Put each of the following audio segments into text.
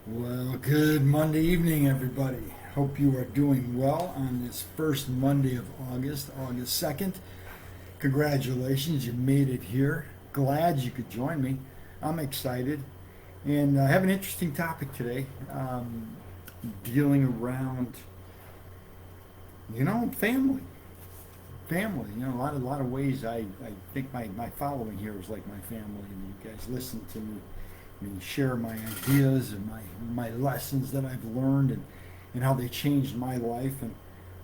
Well, good Monday evening, everybody. Hope you are doing well on this first Monday of August, August 2nd. Congratulations, you made it here. Glad you could join me. I'm excited. And I have an interesting topic today, dealing around, family. Family. A lot of ways I think my following here is like my family, and you guys listen to me share my ideas and my lessons that I've learned and how they changed my life.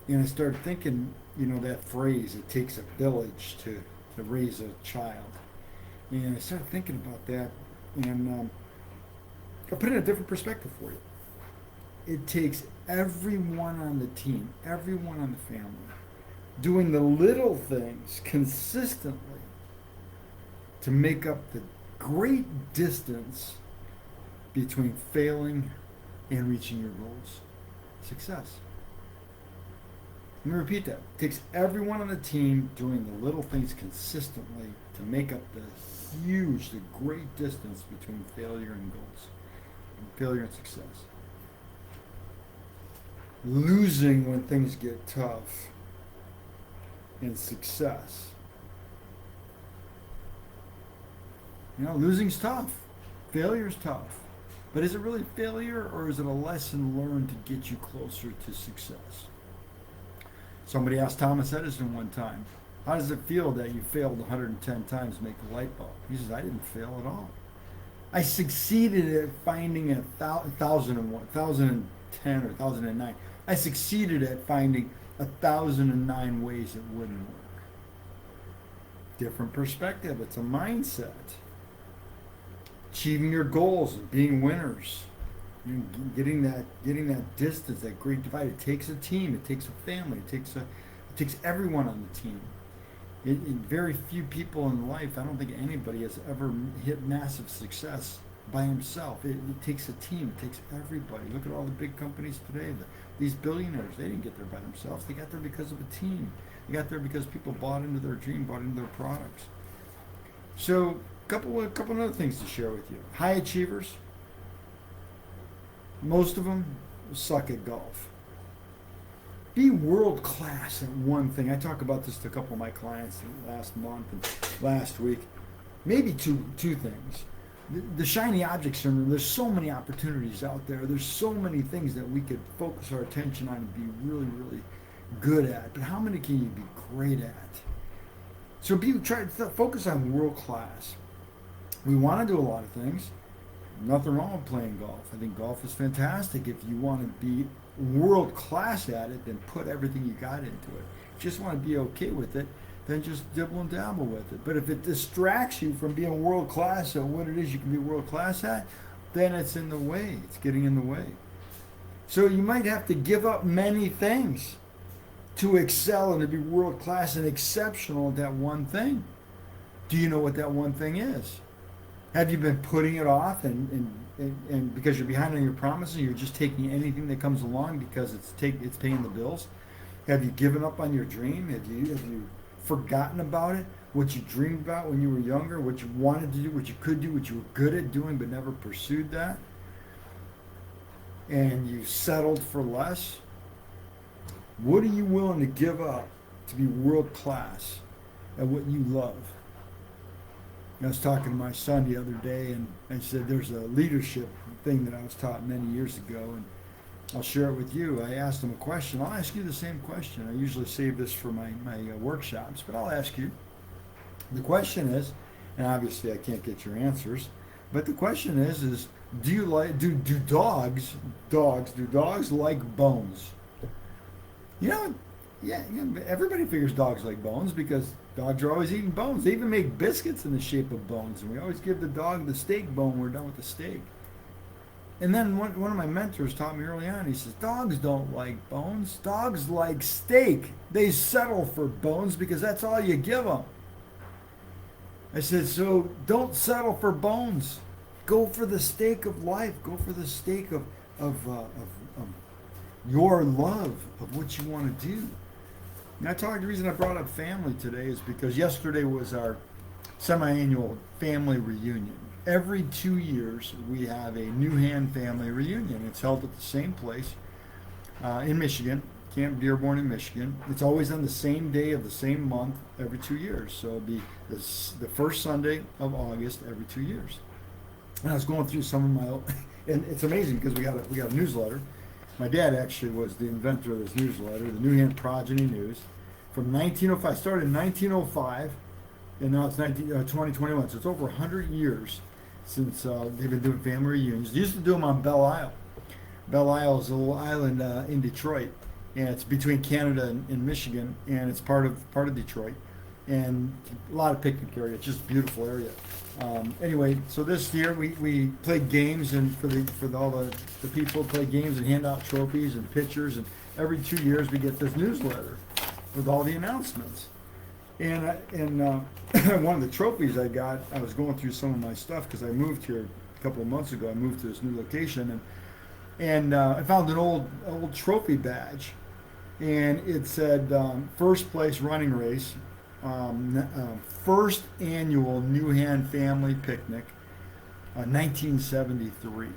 And I started thinking, that phrase, it takes a village to raise a child. And I started thinking about that, and I put it in a different perspective for you. It takes everyone on the team, everyone on the family, doing the little things consistently to make up the great distance between failing and reaching your goals. Success. Let me repeat that. It takes everyone on the team doing the little things consistently to make up the great distance between failure and goals, and failure and success. Losing when things get tough and success. Losing's tough. Failure's tough. But is it really failure, or is it a lesson learned to get you closer to success? Somebody asked Thomas Edison one time, how does it feel that you failed 110 times to make a light bulb? He says, I didn't fail at all. I succeeded at finding 1010 or 1009. I succeeded at finding 1009 ways it wouldn't work. Different perspective. It's a mindset. Achieving your goals and being winners, getting that distance, that great divide. It takes a team. It takes a family. It takes everyone on the team. Very few people in life, I don't think anybody has ever hit massive success by himself. It takes a team. It takes everybody. Look at all the big companies today. These billionaires, they didn't get there by themselves. They got there because of a team. They got there because people bought into their dream, bought into their products. So, a couple other things to share with you. High achievers, most of them suck at golf. Be world class at one thing. I talk about this to a couple of my clients last month and last week. Maybe two things. The shiny object syndrome. There's so many opportunities out there. There's so many things that we could focus our attention on and be really, really good at. But how many can you be great at? So try to focus on world class. We want to do a lot of things. Nothing wrong with playing golf. I think golf is fantastic. If you want to be world class at it, then put everything you got into it. If you just want to be okay with it, then just dibble and dabble with it. But if it distracts you from being world class at what it is you can be world class at, then it's in the way. It's getting in the way. So you might have to give up many things to excel and to be world class and exceptional at that one thing. Do you know what that one thing is? Have you been putting it off and because you're behind on your promises, you're just taking anything that comes along because it's paying the bills? Have you given up on your dream? Have you forgotten about it? What you dreamed about when you were younger, what you wanted to do, what you could do, what you were good at doing but never pursued that? And you settled for less? What are you willing to give up to be world class at what you love? I was talking to my son the other day, and I said there's a leadership thing that I was taught many years ago, and I'll share it with you. I asked him a question. I'll ask you the same question. I usually save this for my workshops, but I'll ask you. The question is, and obviously I can't get your answers, but the question is do you like do dogs like bones? You know, yeah, everybody figures dogs like bones because dogs are always eating bones. They even make biscuits in the shape of bones, and we always give the dog the steak bone when we're done with the steak. And then one of my mentors taught me early on, he says, dogs don't like bones. Dogs like steak. They settle for bones because that's all you give them. I said, so don't settle for bones. Go for the steak of life. Go for the steak of your love of what you want to do. And the reason I brought up family today is because yesterday was our semi-annual family reunion. every 2 years we have a New Hand family reunion. It's held at the same place in Michigan, Camp Dearborn in Michigan. It's always on the same day of the same month every 2 years. So it'll be the first Sunday of August every 2 years. And I was going through some of my, and it's amazing because we got a newsletter. My dad actually was the inventor of this newsletter, the New Hand Progeny News, from 1905. Started in 1905, and now it's 2021. So it's over 100 years since they've been doing family reunions. They used to do them on Belle Isle. Belle Isle is a little island in Detroit, and it's between Canada and Michigan, and it's part of Detroit, and a lot of picnic area. It's just a beautiful area. Anyway, so this year we played games, and for all the people play games and hand out trophies and pictures, and every 2 years we get this newsletter with all the announcements. And one of the trophies I got, I was going through some of my stuff because I moved here a couple of months ago. I moved to this new location, and I found an old trophy badge, and it said first place running race, first annual New Hand Family Picnic, 1973.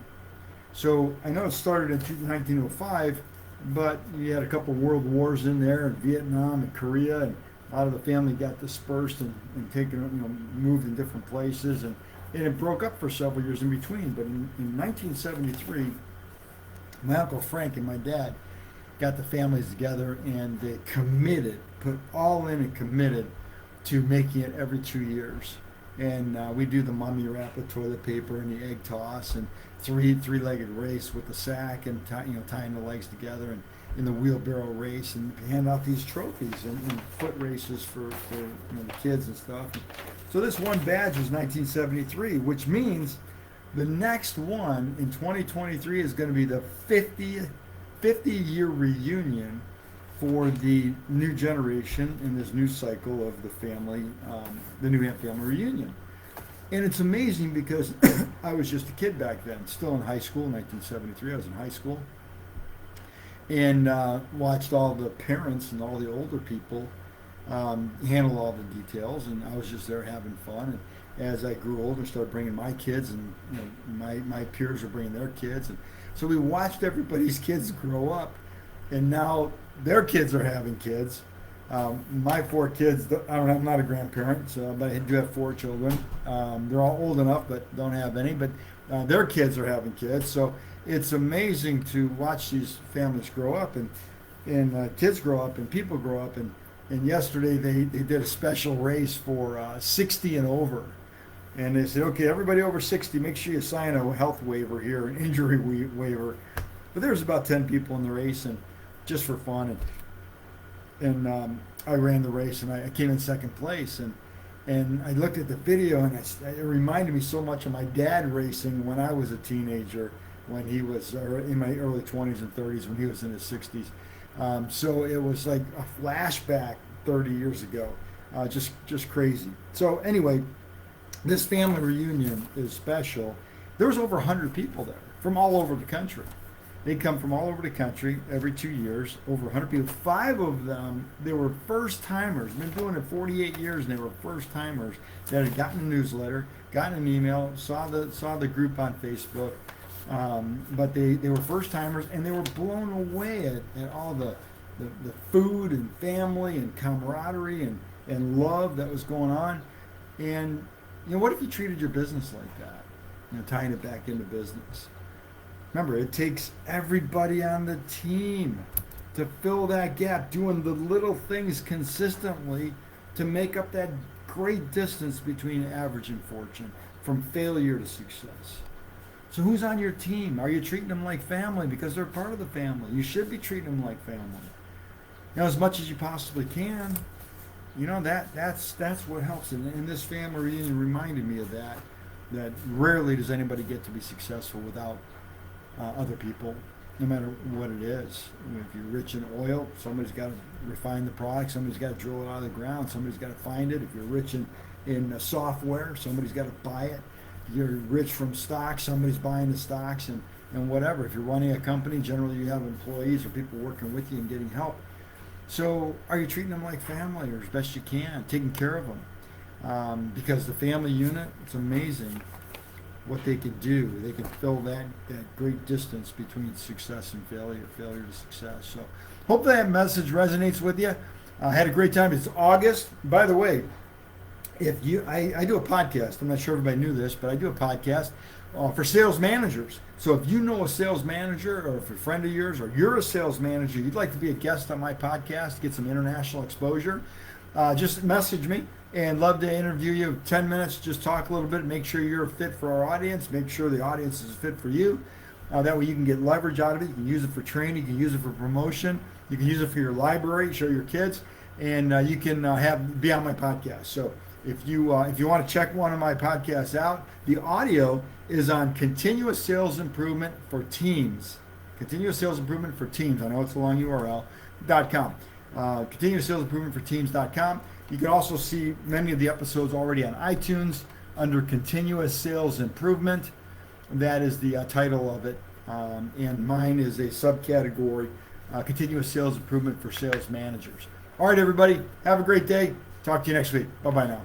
So I know it started in 1905, but you had a couple world wars in there, and Vietnam and Korea, and a lot of the family got dispersed and taken, moved in different places, and it broke up for several years in between. But in 1973, my Uncle Frank and my dad got the families together, and they put all in and committed to making it every 2 years. And we do the mummy wrap with toilet paper and the egg toss, and three-legged race with the sack, and tying the legs together, and in the wheelbarrow race, and hand out these trophies and foot races for the kids and stuff. So this one badge was 1973, which means the next one in 2023 is going to be the 50-year reunion for the new generation in this new cycle of the family, the New Hand family reunion. And it's amazing because I was just a kid back then, still in high school, 1973. I was in high school, and watched all the parents and all the older people handle all the details, and I was just there having fun. And as I grew older, started bringing my kids, and my peers were bringing their kids, and so we watched everybody's kids grow up, and now their kids are having kids. My 4 kids, I'm not a grandparent, but I do have 4 children. They're all old enough, but don't have any. But their kids are having kids, so it's amazing to watch these families grow up, and kids grow up, and people grow up. And yesterday they did a special race for 60 and over, and they said, okay, everybody over 60, make sure you sign a health waiver here, an injury waiver. But there was about 10 people in the race, and just for fun, and I ran the race, and I came in second place, and I looked at the video, and it reminded me so much of my dad racing when I was a teenager, when he was in my early 20s and 30s, when he was in his 60s. So it was like a flashback 30 years ago, just crazy. So anyway, this family reunion is special. There was over 100 people there from all over the country. They come from all over the country every 2 years, over 100 people. 5 of them, they were first-timers, been doing it 48 years, and they were first-timers that had gotten a newsletter, gotten an email, saw the group on Facebook, but they were first-timers, and they were blown away at all the food and family and camaraderie and love that was going on. And, what if you treated your business like that, tying it back into business? Remember, it takes everybody on the team to fill that gap, doing the little things consistently to make up that great distance between average and fortune, from failure to success. So who's on your team? Are you treating them like family? Because they're part of the family. You should be treating them like family. As much as you possibly can. That's what helps. And this family reunion reminded me of that rarely does anybody get to be successful without other people, no matter what it is. If you're rich in oil, somebody's got to refine the product, somebody's got to drill it out of the ground, somebody's got to find it. If you're rich in software, somebody's got to buy it. If you're rich from stocks, somebody's buying the stocks, and whatever. If you're running a company, generally you have employees or people working with you and getting help. So are you treating them like family, or as best you can, taking care of them? Because the family unit, it's amazing what they can do. They can fill that great distance between success and failure, failure to success. So hopefully that message resonates with you. I had a great time. It's August. By the way, if you, I do a podcast. I'm not sure everybody knew this, but I do a podcast for sales managers. So if you know a sales manager, or if a friend of yours, or you're a sales manager, you'd like to be a guest on my podcast, get some international exposure, just message me, and love to interview you. 10 minutes, just talk a little bit, make sure you're a fit for our audience, make sure the audience is fit for you. That way you can get leverage out of it. You can use it for training, you can use it for promotion, you can use it for your library, show your kids, and you can be on my podcast. So if you want to check one of my podcasts out, the audio is on Continuous Sales Improvement for Teams. Continuous Sales Improvement for Teams. I know it's a long URL.com. Continuous Sales Improvement for Teams.com. You can also see many of the episodes already on iTunes under Continuous Sales Improvement. That is the title of it. And mine is a subcategory, Continuous Sales Improvement for Sales Managers. All right, everybody. Have a great day. Talk to you next week. Bye-bye now.